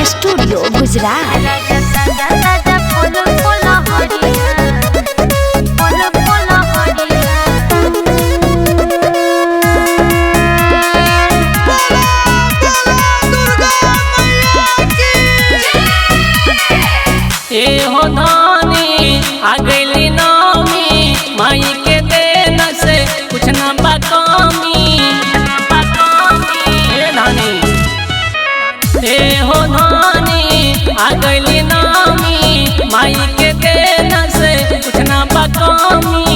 Recording studio Gujarat. हो धानी आ गईली नामी माई के देन से कुछ न बकामी धानी हो धानी आ गईली नामी माई के देन से कुछ न बकामी।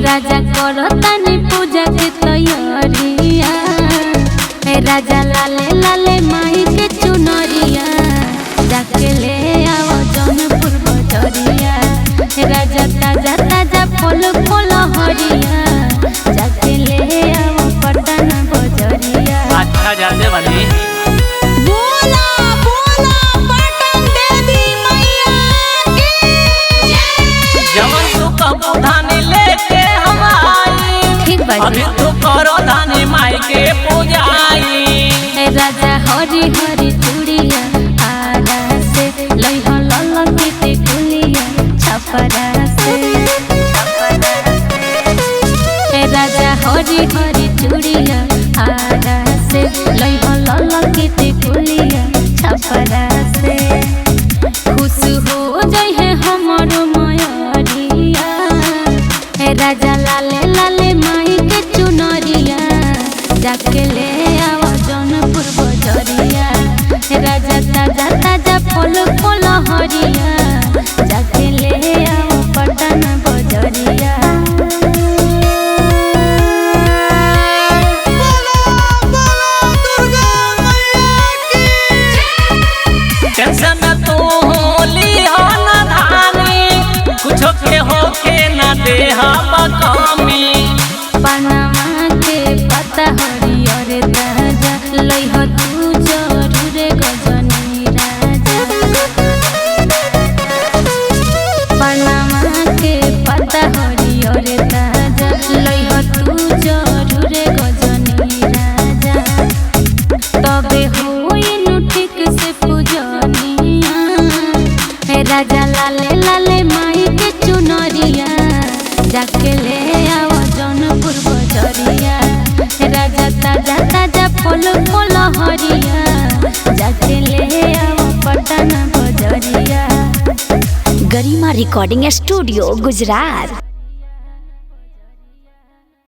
राजा करो तनी पूजा के तैयारिया, राजा लाले लाले माई के चुनरिया जाके ले आओ जौनपुर बजरिया। राजा ताजा ताजा फल फल हरिया जाके ले आओ पटना बजरिया। अच्छा जाते वाली बोला बोला पटन देवी मैया की जवन तू कबू धानी लेके हम आई, ठीक बात। अभी तू करो धानी माई के पूजाई। राजा हरी हरी चूड़िया आरा से लइह ललकित कुलिया छपरा से। राजा हरी हरी चूड़िया आरा से लइह ललकित कुलिया छपरा से। खुश हो जाइए हमरो मयरिया, राजा लाले लाले माई के चुनरिया जाके ले आओ जौनपुर बजरिया। राजा ताजा ताजा फल फल हरिया जाके ले आओ पटना बजरिया। टेंशन तू होली हो न धानी कुछ के होके न दे बकामी। पनामा के पता हरियर ताजा लइह तू जरूर गजनी राजा। पनामा के पता हरियर ताजा लइह तू जरूर गजनी राजा। तबे होइनु ठीक से पूजनिया, राजा लाले लाले माई के चुनरिया जाके ले आओ जौनपुर बजरिया। राजा ताजा ताजा फल फल हरिया जाके ले आओ पटना बजरिया। गरिमा रिकॉर्डिंग स्टूडियो गुजरात।